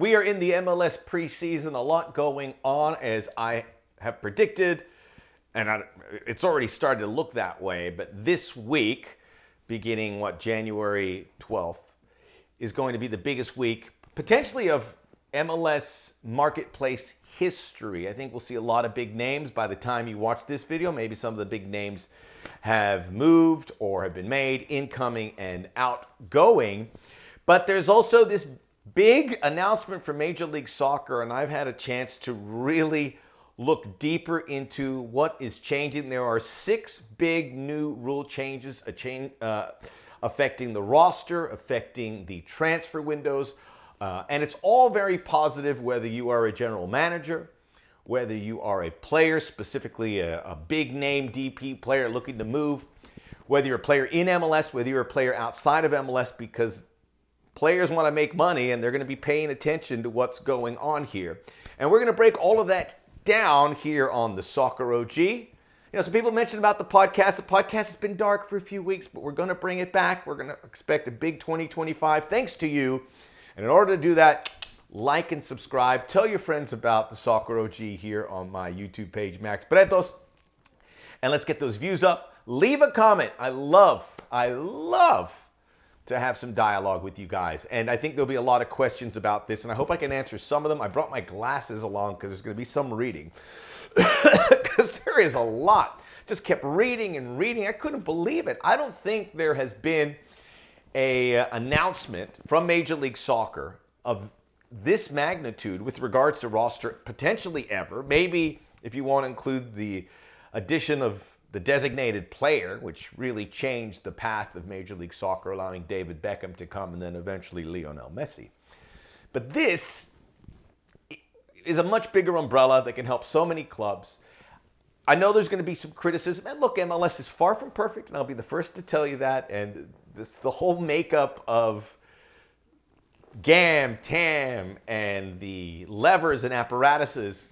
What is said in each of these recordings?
We are in the MLS preseason. A lot going on, as I have predicted, and it's already started to look that way. But this week, beginning, January 12th, is going to be the biggest week, potentially, of MLS marketplace history. I think we'll see a lot of big names by the time you watch this video. Maybe some of the big names have moved or have been made, incoming and outgoing. But there's also this big announcement for Major League Soccer, and I've had a chance to really look deeper into what is changing. There are 6 big new rule changes affecting the roster, affecting the transfer windows, and it's all very positive, whether you are a general manager, whether you are a player, specifically a big name DP player looking to move, whether you're a player in MLS, whether you're a player outside of MLS, because players want to make money and they're going to be paying attention to what's going on here. And we're going to break all of that down here on the Soccer OG. You know, some people mentioned about the podcast. The podcast has been dark for a few weeks, but we're going to bring it back. We're going to expect a big 2025 thanks to you. And in order to do that, like and subscribe. Tell your friends about the Soccer OG here on my YouTube page, Max Bretos. And let's get those views up. Leave a comment. I love to have some dialogue with you guys. And I think there'll be a lot of questions about this, and I hope I can answer some of them. I brought my glasses along because there's going to be some reading. Because there is a lot. Just kept reading and reading. I couldn't believe it. I don't think there has been an announcement from Major League Soccer of this magnitude with regards to roster, potentially ever. Maybe if you want to include the addition of the designated player, which really changed the path of Major League Soccer, allowing David Beckham to come and then eventually Lionel Messi. But this is a much bigger umbrella that can help so many clubs. I know there's going to be some criticism. And look, MLS is far from perfect, and I'll be the first to tell you that. And the whole makeup of GAM, TAM, and the levers and apparatuses,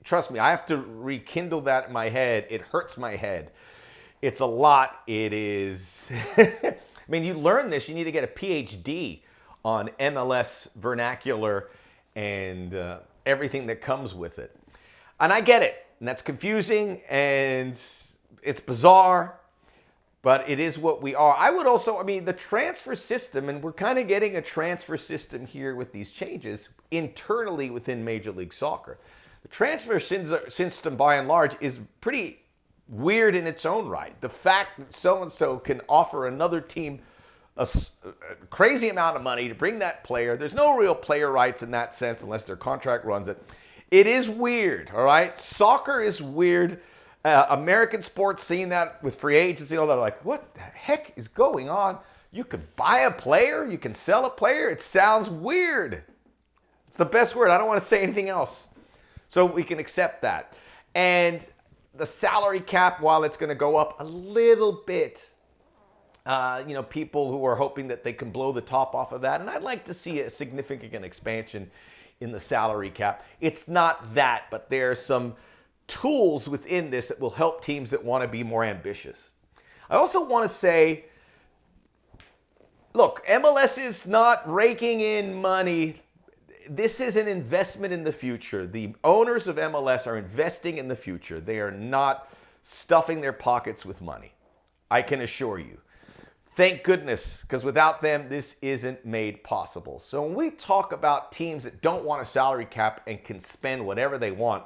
trust me, I have to rekindle that in my head. It hurts my head. It's a lot. It is. I mean, you learn this. You need to get a PhD on MLS vernacular and everything that comes with it. And I get it. And that's confusing and it's bizarre, but it is what we are. I would also, the transfer system, and we're kind of getting a transfer system here with these changes internally within Major League Soccer. The transfer system, by and large, is pretty weird in its own right. The fact that so-and-so can offer another team a crazy amount of money to bring that player. There's no real player rights in that sense unless their contract runs it. It is weird, all right? Soccer is weird. American sports, seeing that with free agency, they're like, what the heck is going on? You could buy a player, you can sell a player. It sounds weird. It's the best word. I don't want to say anything else. So we can accept that. And the salary cap, while it's going to go up a little bit, people who are hoping that they can blow the top off of that. And I'd like to see a significant expansion in the salary cap. It's not that, but there are some tools within this that will help teams that want to be more ambitious. I also want to say, look, MLS is not raking in money. This is an investment in the future. The owners of MLS are investing in the future. They are not stuffing their pockets with money. I can assure you. Thank goodness, because without them, this isn't made possible. So when we talk about teams that don't want a salary cap and can spend whatever they want,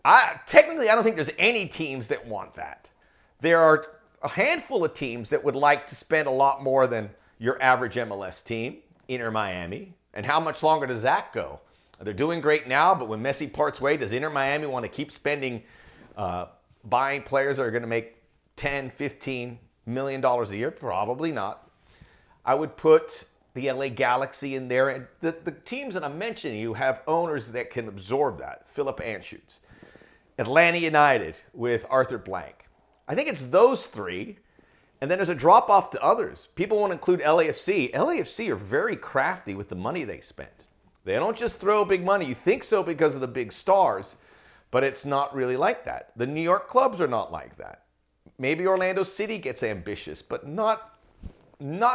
I don't think there's any teams that want that. There are a handful of teams that would like to spend a lot more than your average MLS team, Inter Miami. And how much longer does that go? They're doing great now, but when Messi parts ways, does Inter Miami want to keep spending, buying players that are going to make $10, $15 million a year? Probably not. I would put the LA Galaxy in there. And the teams that I'm mentioning, you have owners that can absorb that. Philip Anschutz. Atlanta United with Arthur Blank. I think it's those three. And then there's a drop-off to others. People want to include LAFC. LAFC are very crafty with the money they spend. They don't just throw big money. You think so because of the big stars, but it's not really like that. The New York clubs are not like that. Maybe Orlando City gets ambitious, but not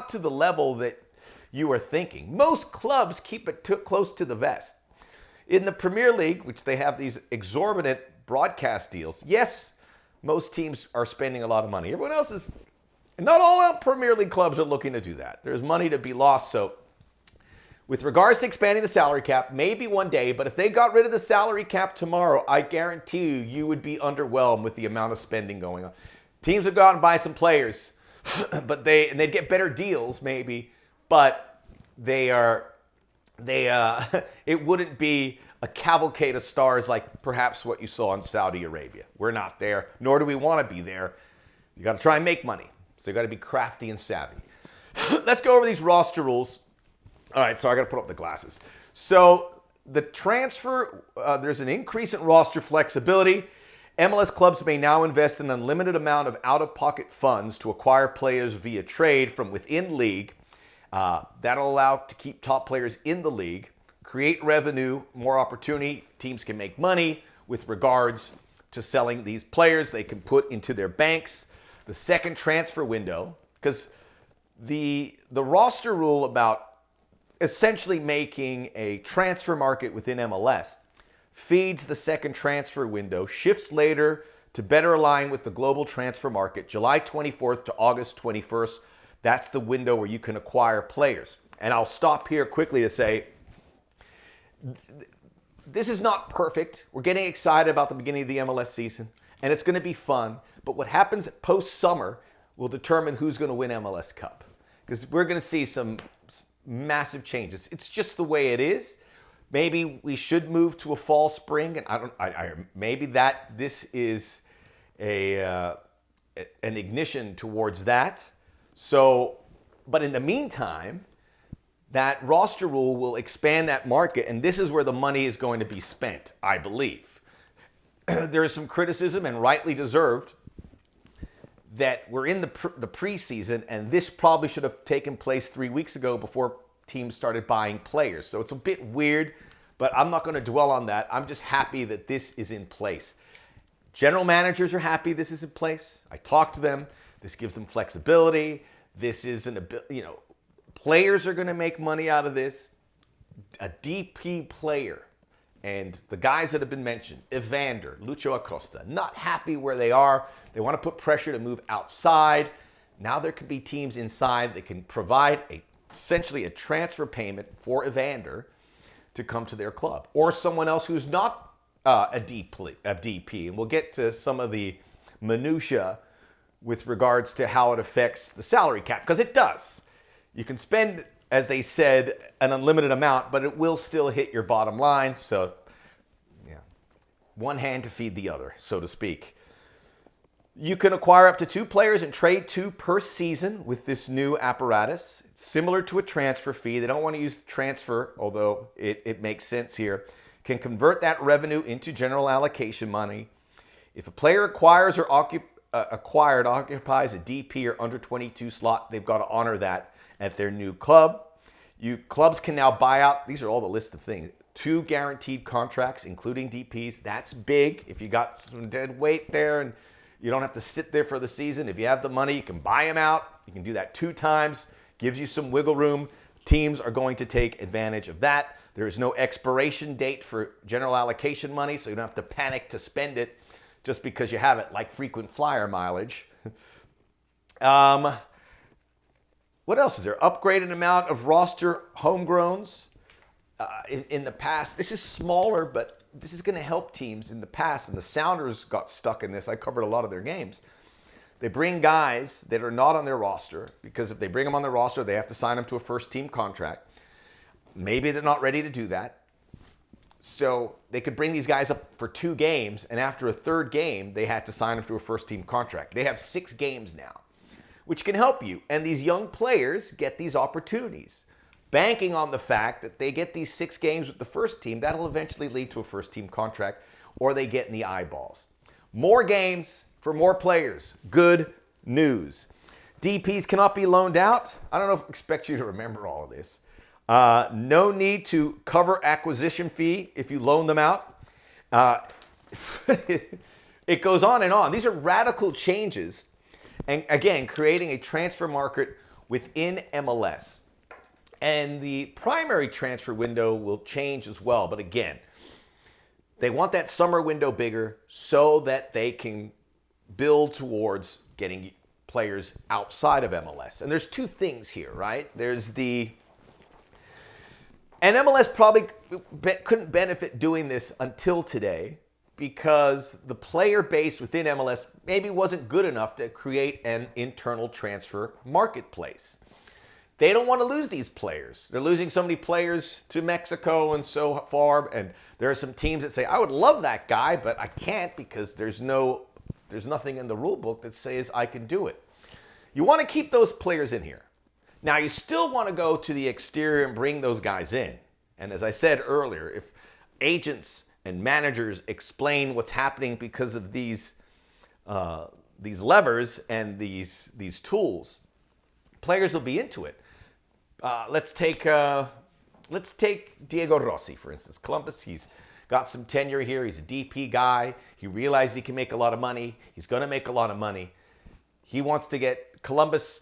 to the level that you are thinking. Most clubs keep it close to the vest. In the Premier League, which they have these exorbitant broadcast deals, yes, most teams are spending a lot of money. Everyone else is, not all Premier League clubs are looking to do that. There's money to be lost. So with regards to expanding the salary cap, maybe one day, but if they got rid of the salary cap tomorrow, I guarantee you would be underwhelmed with the amount of spending going on. Teams would go out and buy some players, but they'd get better deals maybe, but it wouldn't be a cavalcade of stars like perhaps what you saw in Saudi Arabia. We're not there, nor do we want to be there. You got to try and make money, so you got to be crafty and savvy. Let's go over these roster rules. All right, so I got to put up the glasses. So the transfer, there's an increase in roster flexibility. MLS clubs may now invest an unlimited amount of out-of-pocket funds to acquire players via trade from within league. That'll allow to keep top players in the league, create revenue, more opportunity. Teams can make money with regards to selling these players. They can put into their banks. The second transfer window, because the roster rule about essentially making a transfer market within MLS feeds the second transfer window, shifts later to better align with the global transfer market, July 24th to August 21st. That's the window where you can acquire players. And I'll stop here quickly to say, this is not perfect. We're getting excited about the beginning of the MLS season, and it's going to be fun. But what happens post-summer will determine who's going to win MLS Cup, because we're going to see some massive changes. It's just the way it is. Maybe we should move to a fall spring, and maybe this is an ignition towards that. So, but in the meantime, that roster rule will expand that market, and this is where the money is going to be spent, I believe. There is some criticism, and rightly deserved, that we're in the preseason, and this probably should have taken place 3 weeks ago before teams started buying players. So it's a bit weird, but I'm not going to dwell on that. I'm just happy that this is in place. General managers are happy this is in place. I talked to them. This gives them flexibility. This is players are going to make money out of this. A DP player, and the guys that have been mentioned, Evander, Lucho Acosta, not happy where they are. They want to put pressure to move outside. Now there can be teams inside that can provide essentially a transfer payment for Evander to come to their club, or someone else who's not a DP. And we'll get to some of the minutia with regards to how it affects the salary cap, because it does. You can spend, as they said, an unlimited amount, but it will still hit your bottom line. So, yeah, one hand to feed the other, so to speak. You can acquire up to 2 players and trade 2 per season with this new apparatus. It's similar to a transfer fee. They don't want to use transfer, although it makes sense here. Can convert that revenue into general allocation money. If a player acquires or occupies a DP or under 22 slot, they've got to honor that at their new club. Clubs can now buy out, these are all the list of things, 2 guaranteed contracts, including DPs. That's big. If you got some dead weight there and you don't have to sit there for the season. If you have the money, you can buy them out. You can do that 2 times. Gives you some wiggle room. Teams are going to take advantage of that. There is no expiration date for general allocation money, so you don't have to panic to spend it just because you have it, like frequent flyer mileage. What else is there? Upgraded amount of roster homegrowns. In the past, this is smaller, but this is going to help teams in the past. And the Sounders got stuck in this. I covered a lot of their games. They bring guys that are not on their roster, because if they bring them on their roster, they have to sign them to a first-team contract. Maybe they're not ready to do that. So they could bring these guys up for 2 games, and after a 3rd game, they had to sign them to a first-team contract. They have 6 games now, which can help you. And these young players get these opportunities, banking on the fact that they get these 6 games with the first team. That'll eventually lead to a first-team contract, or they get in the eyeballs. More games for more players. Good news. DPs cannot be loaned out. I don't expect you to remember all of this. No need to cover acquisition fee if you loan them out. It goes on and on. These are radical changes. And again, creating a transfer market within MLS. And the primary transfer window will change as well. But again, they want that summer window bigger so that they can build towards getting players outside of MLS. And there's two things here, right? And MLS probably couldn't benefit doing this until today because the player base within MLS maybe wasn't good enough to create an internal transfer marketplace. They don't want to lose these players. They're losing so many players to Mexico and so far, and there are some teams that say, I would love that guy, but I can't because there's nothing in the rule book that says I can do it. You want to keep those players in here. Now, you still want to go to the exterior and bring those guys in. And as I said earlier, if agents and managers explain what's happening because of these levers and these tools, players will be into it. Let's take Diego Rossi, for instance. Columbus, he's got some tenure here. He's a DP guy. He realized he can make a lot of money. He's going to make a lot of money. He wants to get Columbus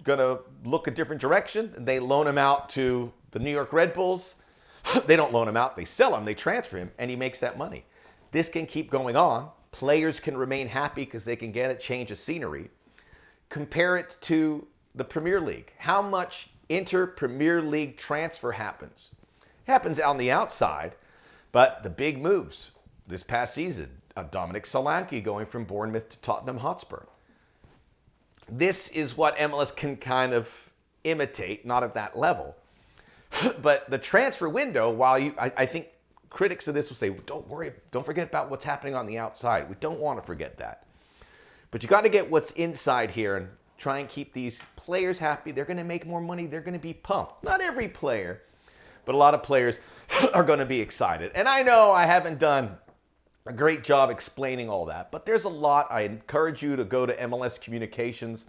going to look a different direction. They loan him out to the New York Red Bulls. They don't loan him out. They sell him. They transfer him, and he makes that money. This can keep going on. Players can remain happy because they can get a change of scenery. Compare it to the Premier League. How much inter-Premier League transfer happens? It happens on the outside, but the big moves this past season, Dominic Solanke going from Bournemouth to Tottenham Hotspur. This is what MLS can kind of imitate, not at that level. But the transfer window, while I think critics of this will say, don't worry, don't forget about what's happening on the outside. We don't want to forget that. But you got to get what's inside here and try and keep these players happy. They're going to make more money. They're going to be pumped. Not every player, but a lot of players are going to be excited. And I know I haven't done a great job explaining all that, but there's a lot. I encourage you to go to MLS Communications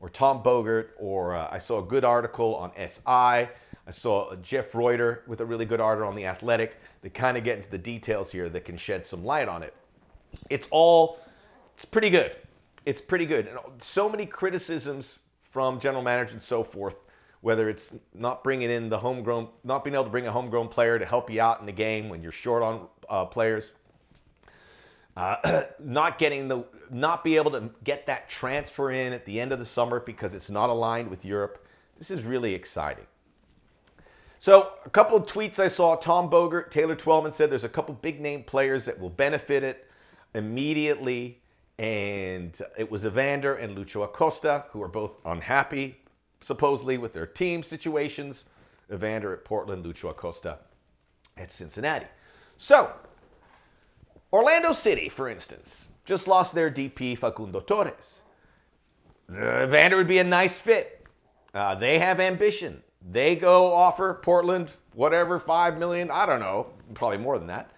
or Tom Bogert, or I saw a good article on SI. I saw Jeff Reuter with a really good article on The Athletic. They kind of get into the details here that can shed some light on it. It's pretty good. It's pretty good. And so many criticisms from general managers and so forth, whether it's not bringing in the homegrown, not being able to bring a homegrown player to help you out in the game when you're short on players, not be able to get that transfer in at the end of the summer because it's not aligned with Europe. This is really exciting. So a couple of tweets I saw, Tom Bogert, Taylor Twellman said there's a couple big name players that will benefit it immediately. And it was Evander and Lucho Acosta, who are both unhappy, supposedly, with their team situations. Evander at Portland, Lucho Acosta at Cincinnati. So, Orlando City, for instance, just lost their DP, Facundo Torres. Evander would be a nice fit. They have ambition. They go offer Portland whatever, $5 million, I don't know, probably more than that.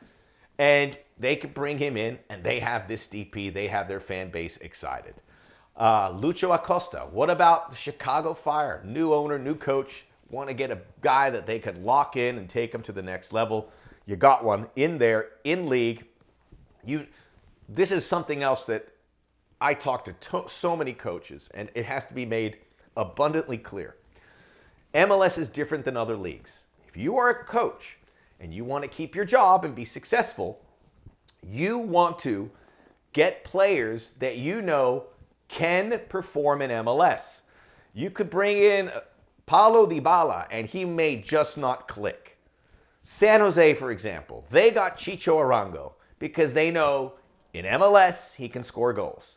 And they could bring him in, and they have this DP. They have their fan base excited. Lucho Acosta, what about the Chicago Fire? New owner, new coach, want to get a guy that they can lock in and take him to the next level. You got one in there, in league. This is something else that I talk to so many coaches, and it has to be made abundantly clear. MLS is different than other leagues. If you are a coach and you want to keep your job and be successful, you want to get players that you know can perform in MLS. You could bring in Paulo Dybala and he may just not click. San Jose, for example, they got Chicho Arango because they know in MLS he can score goals.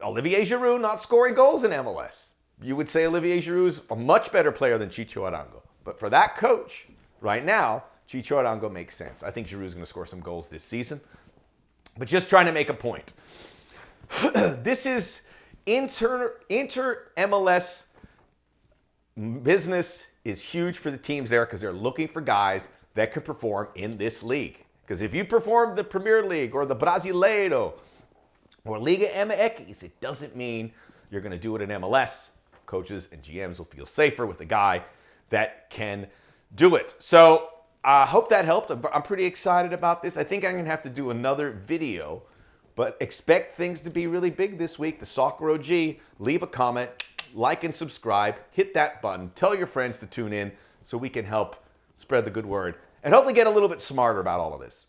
Olivier Giroud not scoring goals in MLS. You would say Olivier Giroud is a much better player than Chicho Arango. But for that coach, right now, Chicho Arango makes sense. I think Giroud is going to score some goals this season. But just trying to make a point. This is inter-MLS business is huge for the teams there because they're looking for guys that can perform in this league. Because if you perform the Premier League or the Brasileiro or Liga MX, it doesn't mean you're going to do it in MLS. Coaches and GMs will feel safer with a guy that can do it. So I hope that helped. I'm pretty excited about this. I think I'm going to have to do another video, but expect things to be really big this week. The Soccer OG, leave a comment, like and subscribe, hit that button, tell your friends to tune in so we can help spread the good word and hopefully get a little bit smarter about all of this.